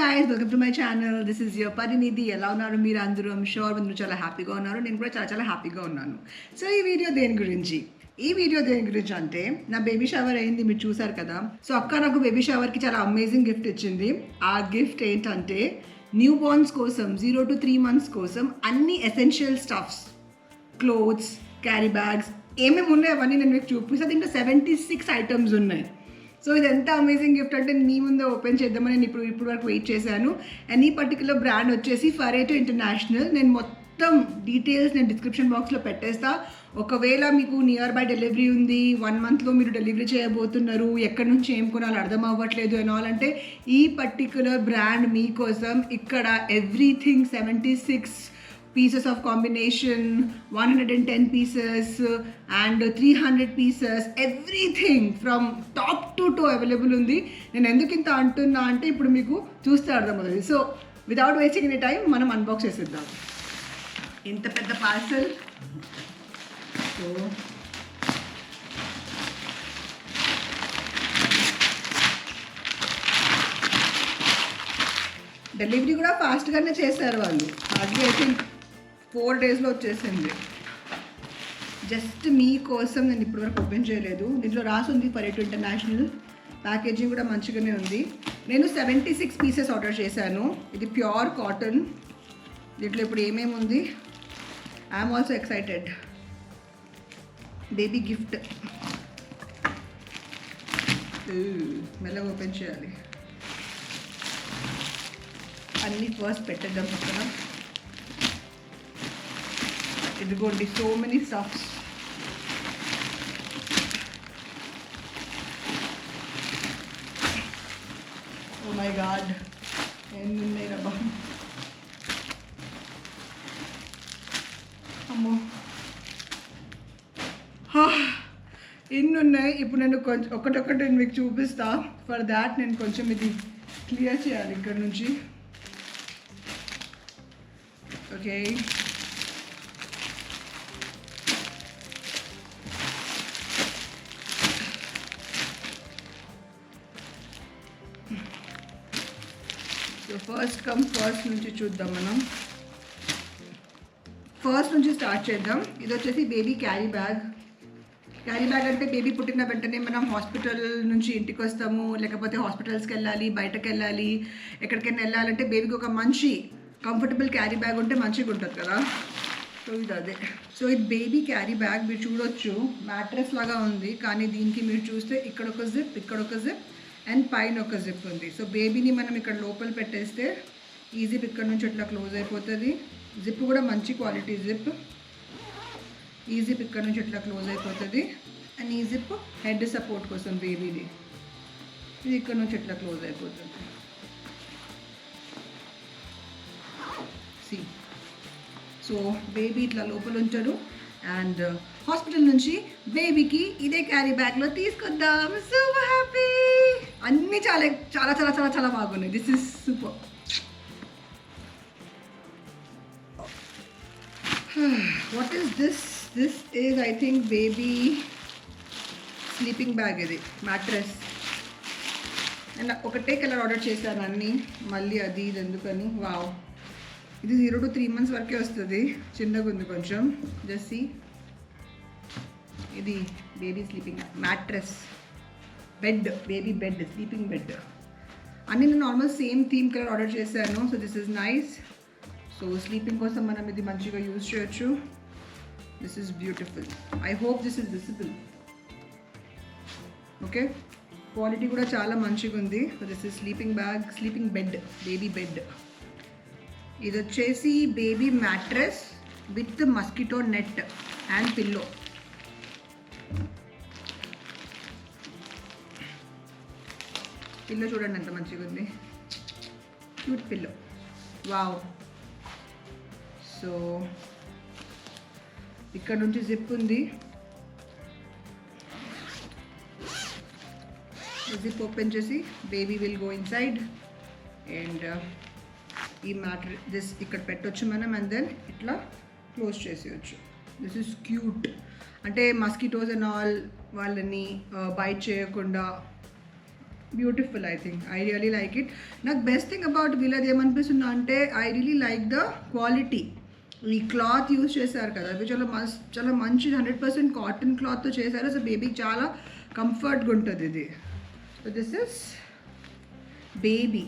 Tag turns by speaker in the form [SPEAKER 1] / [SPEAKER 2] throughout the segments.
[SPEAKER 1] guys, welcome to my channel. This is your Parinidhi. ఎలా ఉన్నారు మీరు అందరూ? ఐమ్ షూర్ మీరు చాలా హ్యాపీగా ఉన్నారు. నేను కూడా చాలా చాలా హ్యాపీగా ఉన్నాను. సో ఈ వీడియో దేని గురించి అంటే నా బేబీ షవర్ అయింది, మీరు చూసారు కదా. సో అక్క నాకు బేబీ షవర్కి చాలా అమేజింగ్ గిఫ్ట్ ఇచ్చింది. ఆ గిఫ్ట్ ఏంటంటే న్యూ బోర్న్స్ కోసం 0 to 3 months కోసం అన్ని essential stuffs, clothes, carry bags ఏమేమి ఉన్నాయి అవన్నీ నేను మీకు చూపిస్తాను. దీంట్లో 76 ఐటమ్స్ ఉన్నాయి. సో ఇది ఎంత అమేజింగ్ గిఫ్ట్ అంటే మీ ముందే ఓపెన్ చేద్దామని నేను ఇప్పుడు వరకు వెయిట్ చేశాను. అండ్ ఈ పర్టికులర్ బ్రాండ్ వచ్చేసి ఫరేటో ఇంటర్నేషనల్. నేను మొత్తం డీటెయిల్స్ నేను డిస్క్రిప్షన్ బాక్స్లో పెట్టేస్తా. ఒకవేళ మీకు నియర్ బై డెలివరీ ఉంది, 1 monthలో మీరు డెలివరీ చేయబోతున్నారు, ఎక్కడి నుంచి ఏం కొనాలో అర్థం అవ్వట్లేదు అనాలంటే ఈ పర్టికులర్ బ్రాండ్ మీకోసం. ఇక్కడ everything 76 pieces of combination, 110 pieces and 300 pieces, everything from top to toe available ఉంది. నేను ఎందుకు ఇంత అంటున్నా అంటే ఇప్పుడు మీకు చూస్తే అర్థమవుతుంది. So without wasting any time మనం అన్బాక్స్ చేసేద్దాం. ఇంత పెద్ద పార్సల్. సో డెలివరీ కూడా ఫాస్ట్గానే చేశారు వాళ్ళు. హార్డ్లీ ఐ థింక్ 4 daysలో వచ్చేసింది. జస్ట్ మీకోసం నేను ఇప్పటివరకు ఓపెన్ చేయలేదు. దీంట్లో రాసి ఉంది ఫరేటో ఇంటర్నేషనల్. ప్యాకేజింగ్ కూడా మంచిగానే ఉంది. నేను 76 pieces ఆర్డర్ చేశాను. ఇది ప్యూర్ కాటన్. దీంట్లో ఇప్పుడు ఏమేమి ఉంది, I'm also excited. Baby gift మెల్లగా ఓపెన్ చేయాలి. అన్నీ ఫస్ట్ పెట్టేద్దాం పక్కన. ఇదిగోండి, so many stuffs. Oh my God, ఎన్ని ఉన్నాయి రబ్బా. అమ్మో, ఎన్ని ఉన్నాయి. ఇప్పుడు నేను కొంచెం ఒకటొక్కటి మీకు చూపిస్తా. ఫర్ దాట్ నేను కొంచెం ఇది క్లియర్ చేయాలి ఇక్కడ నుంచి. ఓకే, ఫస్ట్ కమ్ ఫస్ట్ నుంచి చూద్దాం. మనం ఫస్ట్ నుంచి స్టార్ట్ చేద్దాం. ఇది వచ్చేసి baby carry bag. Carry bag అంటే బేబీ పుట్టిన వెంటనే మనం హాస్పిటల్ నుంచి ఇంటికి వస్తాము, లేకపోతే హాస్పిటల్స్కి వెళ్ళాలి, బయటకు వెళ్ళాలి, ఎక్కడికైనా వెళ్ళాలంటే బేబీకి ఒక మంచి కంఫర్టబుల్ క్యారీ బ్యాగ్ ఉంటే మంచిగా ఉంటుంది కదా. సో ఇది అదే. సో ఇది బేబీ క్యారీ బ్యాగ్. మీరు చూడొచ్చు, మ్యాట్రెస్ లాగా ఉంది, కానీ దీనికి మీరు చూస్తే ఇక్కడ ఒక జిప్, ఇక్కడ ఒక జిప్ అండ్ పైన ఒక జిప్ ఉంది. సో బేబీని మనం ఇక్కడ లోపల పెట్టేస్తే ఈ జిప్ ఇక్కడ నుంచి ఇట్లా క్లోజ్ అయిపోతుంది. జిప్ కూడా మంచి క్వాలిటీ జిప్. ఈ జిప్ ఇక్కడ నుంచి ఇట్లా క్లోజ్ అయిపోతుంది. అండ్ ఈ జిప్ హెడ్ సపోర్ట్ కోసం బేబీది. ఇది ఇక్కడ నుంచి ఇట్లా క్లోజ్ అయిపోతుంది. సి, సో బేబీ ఇట్లా లోపల ఉంచారు. అండ్ హాస్పిటల్ నుంచి బేబీకి ఇదే క్యారీ బ్యాగ్లో తీసుకొద్దాం. Super happy. అన్నీ చాలా చాలా చాలా చాలా చాలా బాగున్నాయి. This is super. What is this? This is I think baby sleeping bag. ఇది మ్యాట్రెస్. అండ్ ఒకటే కలర్ ఆర్డర్ చేశాను అన్నీ, మళ్ళీ అది ఇది ఎందుకని. వావ్, ఇది 0 to 3 months వరకే వస్తుంది. చిన్నగా ఉంది కొంచెం. జస్ట్ సీ, ఇది baby sleeping mattress, bed, baby bed, sleeping bed. అన్నీ నేను normal same theme colour order చేశాను. So this is nice. So sleeping కోసం మనం ఇది మంచిగా యూజ్ చేయొచ్చు. This is beautiful. I hope this is visible. Okay, quality కూడా చాలా మంచిగా ఉంది. So this is sleeping bag, sleeping bed, baby bed. ఇది వచ్చేసి baby mattress with mosquito net and pillow. Pillow చూడండి ఎంత మంచిగా ఉంది. Cute pillow. వావ్. సో ఇక్కడ నుంచి జిప్ ఉంది. జిప్ ఓపెన్ చేసి baby will go inside. And ఈ మ్యాటర్ దిస్ ఇక్కడ పెట్టొచ్చు మనం. అండ్ దెన్ ఇట్లా క్లోజ్ చేసేయచ్చు. This is cute. అంటే మస్కిటోస్ అండ్ ఆల్ వాళ్ళని బైట్ చేయకుండా beautiful. I think I really like it. నాకు బెస్ట్ థింగ్ అబౌట్ వీళ్ళది ఏమనిపిస్తుందో అంటే I really like the quality. ఈ క్లాత్ యూజ్ చేశారు కదా, అవి చాలా మంచి 100% కాటన్ క్లాత్తో చేశారు. సో బేబీకి చాలా కంఫర్ట్గా ఉంటుంది ఇది. So this is baby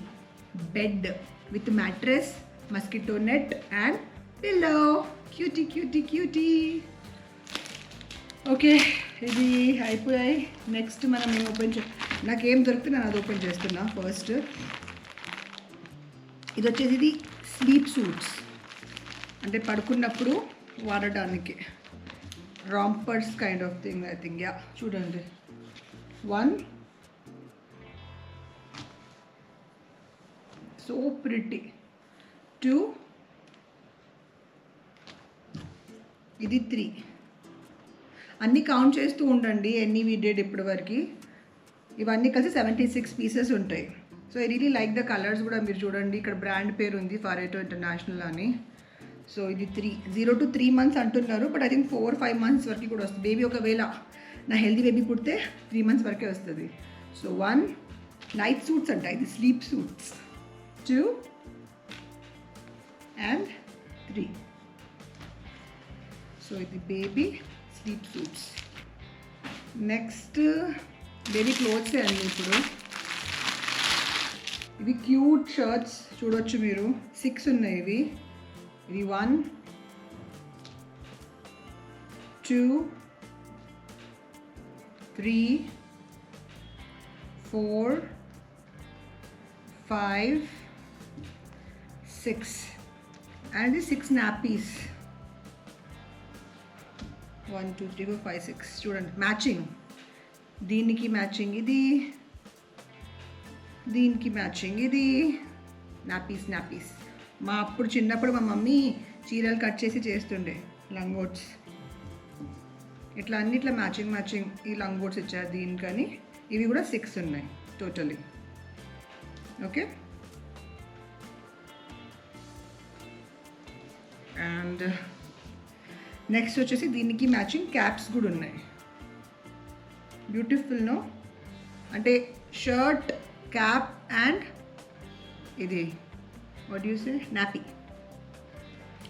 [SPEAKER 1] bed with mattress, mosquito net and pillow. Cutie cutie cutie. Okay, ఇది అయిపోయాయి. నెక్స్ట్ మనం ఏం ఓపెన్ నాకేం దొరికితే నేను అది ఓపెన్ చేస్తున్నా ఫస్ట్. ఇది వచ్చేసి ఇది స్లీప్ సూట్స్, అంటే పడుకున్నప్పుడు వాడడానికి rompers kind of thing I think. Yeah చూడండి, 1 సో ప్రిటీ, 2 ఇది 3. అన్నీ కౌంట్ చేస్తూ ఉండండి ఎన్ని వీ డెడ్ ఇప్పటి వరకు. ఇవన్నీ కలిసి 76 పీసెస్ ఉంటాయి. So I really like the colours కూడా. మీరు చూడండి ఇక్కడ బ్రాండ్ పేరు ఉంది ఫారెటో ఇంటర్నేషనల్ అని. సో ఇది 0 to 3 months అంటున్నారు, బట్ ఐ థింక్ 4-5 months వరకు కూడా వస్తుంది. బేబీ ఒకవేళ నా హెల్దీ బేబీ పుడితే 3 months వరకే వస్తుంది. సో 1 నైట్ సూట్స్ అంట, ఇది స్లీప్ సూట్స్, 2 and 3. సో ఇది baby sleep suits. Next baby clothes అండి. ఇప్పుడు ఇవి క్యూట్ షర్ట్స్ చూడొచ్చు మీరు, 6 ఉన్నాయి ఇవి. ఇది 1 2 3 4 5 6 and the 6 nappies. 1 2 3 4 5 6 చూడండి, మ్యాచింగ్. దీనికి మ్యాచింగ్ ఇది, దీనికి మ్యాచింగ్ ఇది. నాపీస్. మా అప్పుడు చిన్నప్పుడు మా మమ్మీ చీరలు కట్ చేసి చేస్తుండే లంగోట్స్. ఇట్లా అన్నిట్లా మ్యాచింగ్ ఈ లంగోట్స్ ఇచ్చారు దీనికని. ఇవి కూడా 6 ఉన్నాయి టోటలీ. ఓకే, అండ్ నెక్స్ట్ వచ్చేసి దీనికి మ్యాచింగ్ క్యాప్స్ కూడా ఉన్నాయి. బ్యూటిఫుల్ నో, అంటే షర్ట్, క్యాప్ అండ్ ఇది వాట్ యూ సే నాపీ.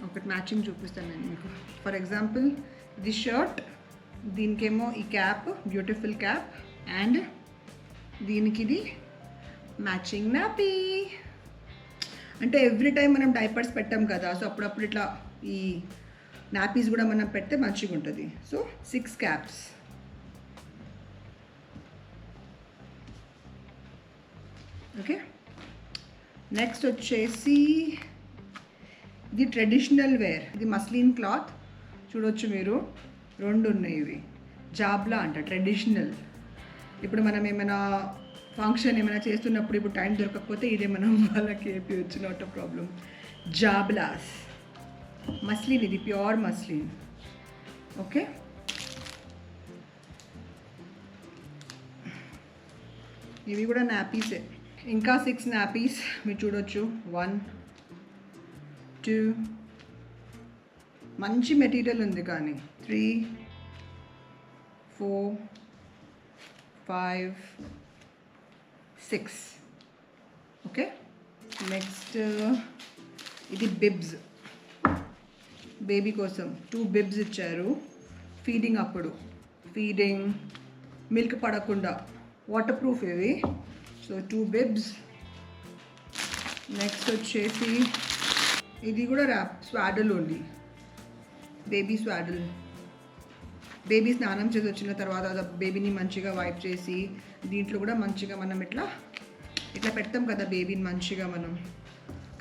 [SPEAKER 1] ఒకటి మ్యాచింగ్ చూపిస్తాను నేను మీకు. ఫర్ ఎగ్జాంపుల్ ఇది షర్ట్, దీనికేమో ఈ క్యాప్, బ్యూటిఫుల్ క్యాప్, అండ్ దీనికి ఇది మ్యాచింగ్ నాపీ. అంటే ఎవ్రీ టైం మనం డైపర్స్ పెట్టాం కదా, సో అప్పుడప్పుడు ఇట్లా ఈ నాపీస్ కూడా మనం పెడితే మంచిగా ఉంటుంది. So 6 caps. ఓకే, నెక్స్ట్ వచ్చేసి ఇది ట్రెడిషనల్ వేర్. ఇది మస్లిన్ క్లాత్ చూడొచ్చు మీరు, 2 ఉన్నాయి ఇవి. జాబ్లా అంట ట్రెడిషనల్. ఇప్పుడు మనం ఏమైనా ఫంక్షన్ ఏమైనా చేస్తున్నప్పుడు ఇప్పుడు టైం దొరకకపోతే ఇదే మనం వాళ్ళకి వేపించచ్చు, నాట్ అ ప్రాబ్లం. జాబ్లాస్ మస్లిన్, ఇది ప్యూర్ మస్లిన్. ఓకే, ఇవి కూడా నాపీసే. ఇంకా 6 నాపీస్ మీరు చూడొచ్చు. 1 2 మంచి మెటీరియల్ ఉంది కానీ 3 4 5 6. ఓకే, నెక్స్ట్ ఇది బిబ్స్. బేబీ కోసం 2 బిబ్స్ ఇచ్చారు. ఫీడింగ్ అప్పుడు, ఫీడింగ్ మిల్క్ పడకుండా వాటర్ ప్రూఫ్ ఇవి. So 2 bibs. నెక్స్ట్ వచ్చేసి ఇది కూడా ర్యాప్ స్వాడల్ ఓన్లీ, బేబీ స్వాడల్. బేబీ స్నానం చేసి వచ్చిన తర్వాత బేబీని మంచిగా వైప్ చేసి దీంట్లో కూడా మంచిగా మనం ఇట్లా పెడతాం కదా బేబీని. మంచిగా మనం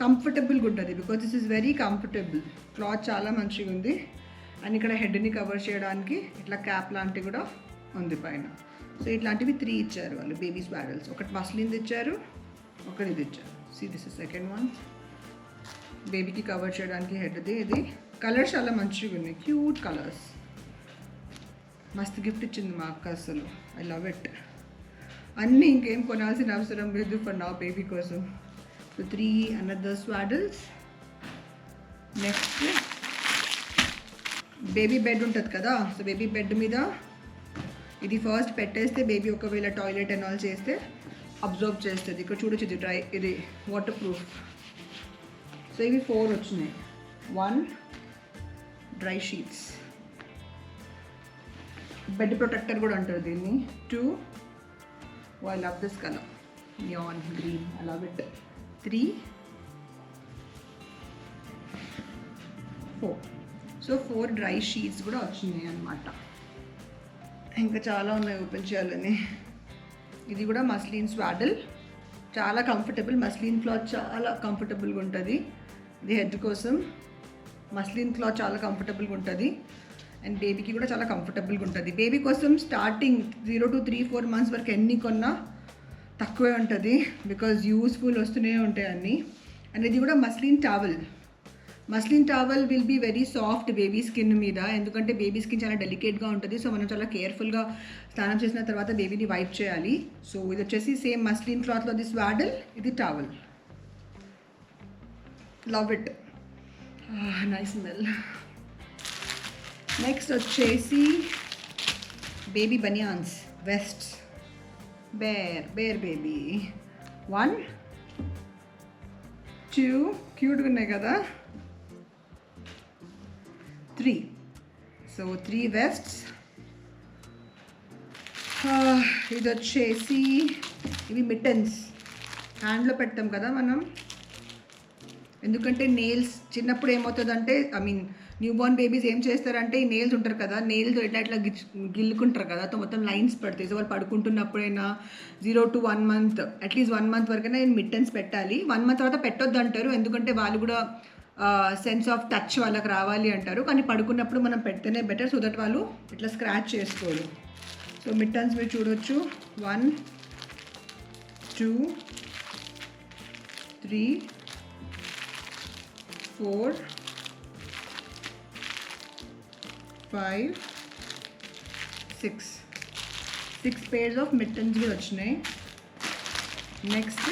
[SPEAKER 1] కంఫర్టబుల్గా ఉంటుంది, because this is very comfortable. Cloth చాలా మంచిగా ఉంది. అండ్ ఇక్కడ హెడ్ని కవర్ చేయడానికి ఇట్లా క్యాప్ లాంటివి కూడా ఉంది పైన. సో ఇట్లాంటివి 3 ఇచ్చారు వాళ్ళు బేబీ స్వాడల్స్. ఒకటి మస్లిన్ ఇచ్చారు, ఒకటి ఇది ఇచ్చారు. See this is second one. బేబీకి కవర్ చేయడానికి హెడ్ది. ఇది కలర్స్ చాలా మంచిగా ఉన్నాయి, క్యూట్ కలర్స్. మస్తు గిఫ్ట్ ఇచ్చింది మా అక్క, అసలు ఐ లవ్ ఇట్. అన్నీ ఇంకేం కొనాల్సిన అవసరం లేదు ఫర్ నా బేబీ కోసం. So 3 another swaddles. Next baby bed ఉంటుంది కదా, సో బేబీ బెడ్ మీద ఇది ఫస్ట్ పెట్టేస్తే బేబీ ఒకవేళ టాయిలెట్ అండ్ ఆల్ చేస్తే అబ్జర్వ్ చేస్తుంది. ఇక్కడ చూడొచ్చు, ఇది ఇది వాటర్ ప్రూఫ్. సో ఇవి 4 వచ్చినాయి. 1 డ్రై షీట్స్, బెడ్ ప్రొటెక్టర్ కూడా అంటారు దీన్ని. 2 I love this colour, neon green, I love it. 3 4. So 4 dry sheets కూడా వచ్చినాయి అన్నమాట. ఇంకా చాలా ఉన్నాయి ఓపెన్ చేయాలని. ఇది కూడా మస్లిన్ స్వాడల్, చాలా కంఫర్టబుల్. మస్లిన్ క్లాత్ చాలా కంఫర్టబుల్గా ఉంటుంది. ఇది హెడ్ కోసం మస్లిన్ క్లాత్ చాలా కంఫర్టబుల్గా ఉంటుంది. అండ్ బేబీకి కూడా చాలా కంఫర్టబుల్గా ఉంటుంది. బేబీ కోసం స్టార్టింగ్ 0 to 3-4 months వరకు ఎన్ని కొన్నా తక్కువే ఉంటుంది, బికాజ్ యూస్ఫుల్ వస్తూనే ఉంటాయి అన్నీ. అండ్ ఇది కూడా muslin towel. Muslin towel will be very soft baby skin మీద, ఎందుకంటే బేబీ స్కిన్ చాలా డెలికేట్గా ఉంటుంది. సో మనం చాలా కేర్ఫుల్గా స్నానం చేసిన తర్వాత బేబీని వైప్ చేయాలి. సో ఇది వచ్చేసి సేమ్ మస్లిన్ క్లాత్లో ది స్వాడల్, ఇది towel. Love it, nice smell. Next వచ్చేసి baby banians, vests, bear baby. 1 2 క్యూట్గా ఉన్నాయి కదా. 3. So 3 vests. ఇది వచ్చేసి ఇవి మిట్టన్స్, హ్యాండ్లో పెడతాం కదా మనం, ఎందుకంటే నెయిల్స్ చిన్నప్పుడు ఏమవుతుందంటే, I mean new Born babies ఏం చేస్తారంటే, ఈ నెయిల్స్ ఉంటారు కదా, నెయిల్స్ ఇట్లా గిల్లుకుంటారు కదా, సో మొత్తం లైన్స్ పడతాయి. సో వాళ్ళు పడుకుంటున్నప్పుడైనా 0 to 1 month, అట్లీస్ట్ 1 month వరకైనా నేను మిట్టన్స్ పెట్టాలి. 1 month తర్వాత పెట్టొద్దు అంటారు, ఎందుకంటే వాళ్ళు కూడా సెన్స్ ఆఫ్ టచ్ వాళ్ళకి రావాలి అంటారు. కానీ పడుకున్నప్పుడు మనం పెడితేనే బెటర్, సో దట్ వాళ్ళు ఇట్లా స్క్రాచ్ చేసుకోరు. సో మిట్టన్స్ మీరు చూడొచ్చు. 1 2 3 4 5 6 pairs ఆఫ్ మిట్టన్స్ కూడా వచ్చినాయి. నెక్స్ట్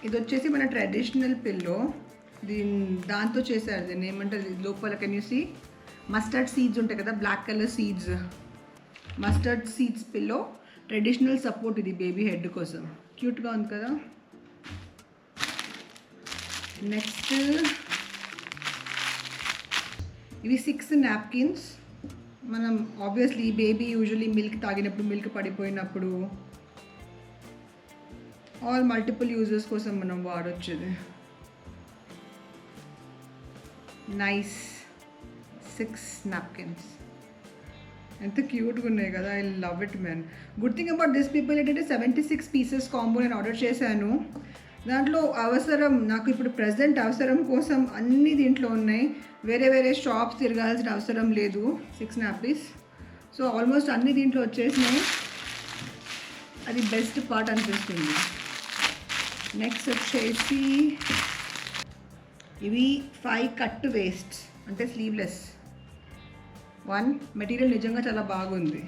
[SPEAKER 1] ఇది వచ్చేసి మన ట్రెడిషనల్ పిల్లో, దాంతో చేశారు. దీన్ని ఏమంటారు లోపల, can you see mustard seeds ఉంటాయి కదా, black colour seeds, mustard seeds pillow. Traditional support ఇది బేబీ హెడ్ కోసం, క్యూట్గా ఉంది కదా. నెక్స్ట్ ఇవి 6 నాప్కిన్స్. మనం ఆబ్వియస్లీ బేబీ యూజువలీ మిల్క్ తాగినప్పుడు, మిల్క్ పడిపోయినప్పుడు, ఆల్ మల్టిపుల్ యూజెస్ కోసం మనం వాడొచ్చేది. నైస్ 6 నాప్కిన్స్, ఎంత క్యూట్గా ఉన్నాయి కదా. I love it man. Good thing about this people ఏంటంటే 76 pieces కాంబో నేను ఆర్డర్ చేశాను. దాంట్లో అవసరం, నాకు ఇప్పుడు ప్రజెంట్ అవసరం కోసం అన్ని దీంట్లో ఉన్నాయి. వేరే వేరే షాప్స్ తిరగాల్సిన అవసరం లేదు. 6 నాపీస్. సో ఆల్మోస్ట్ అన్ని దీంట్లో వచ్చేసినాయి. అది బెస్ట్ పార్ట్ అనిపిస్తుంది. నెక్స్ట్ వచ్చేసి ఇవి 5 కట్ వేస్ట్, అంటే స్లీవ్లెస్. 1 మెటీరియల్ నిజంగా చాలా బాగుంది.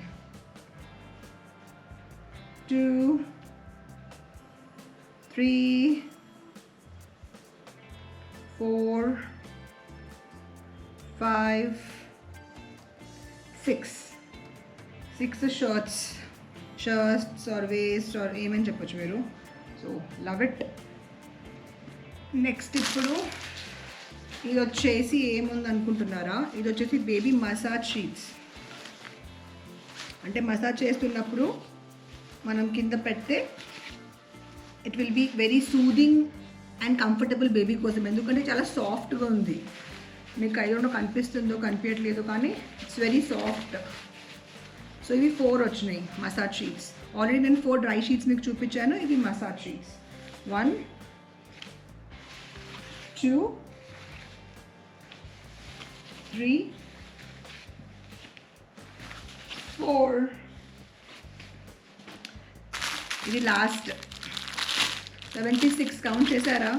[SPEAKER 1] 2 3 4 5 6 షర్ట్స్ ఆర్ వేస్ట్ ఆర్ ఏమని చెప్పచ్చు మీరు. So love it. నెక్స్ట్ ఇప్పుడు ఇది వచ్చేసి ఏముంది అనుకుంటున్నారా, ఇది వచ్చేసి బేబీ మసాజ్ షీట్స్. అంటే మసాజ్ చేస్తున్నప్పుడు మనం కింద పెడితే it will be very soothing and comfortable baby కోసం, ఎందుకంటే చాలా సాఫ్ట్గా ఉంది. మీకు ఐదో కనిపిస్తుందో కనిపించట్లేదు కానీ ఇట్స్ వెరీ సాఫ్ట్. సో ఇవి 4 వచ్చినాయి మసాజ్ షీట్స్. ఆల్రెడీ నేను 4 డ్రై షీట్స్ మీకు చూపించాను. ఇవి మసాజ్ షీట్స్. 1 2 3 4. ఇది లాస్ట్ 76 కౌంట్ చేశారా.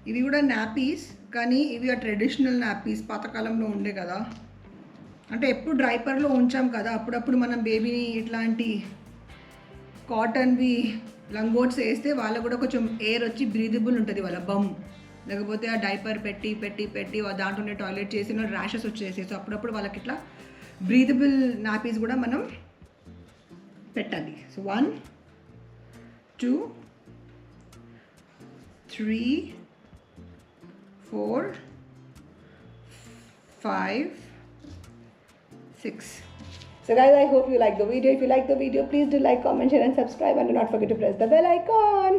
[SPEAKER 1] ఇవి కూడా నాపీస్, కానీ ఇవి ఆ ట్రెడిషనల్ నాపీస్, పాతకాలంలో ఉండే కదా. అంటే ఎప్పుడు డ్రైపర్లో ఉంచాం కదా, అప్పుడప్పుడు మనం బేబీని ఇట్లాంటి కాటన్వి లంగోట్స్ వేస్తే వాళ్ళకు కూడా కొంచెం ఎయిర్ వచ్చి బ్రీదబుల్ ఉంటుంది వాళ్ళ బమ్. లేకపోతే ఆ డైపర్ పెట్టి పెట్టి పెట్టి దాంట్లోనే టాయిలెట్ చేసి ర్యాషెస్ వచ్చేసి. సో అప్పుడప్పుడు వాళ్ళకి ఇట్లా బ్రీదబుల్ నాపీస్ కూడా మనం పెట్టాలి. So 1 2 3 4 5 6. So guys, I hope you like the video. If you like the video, please do like, comment, share and subscribe, and do not forget to press the bell icon.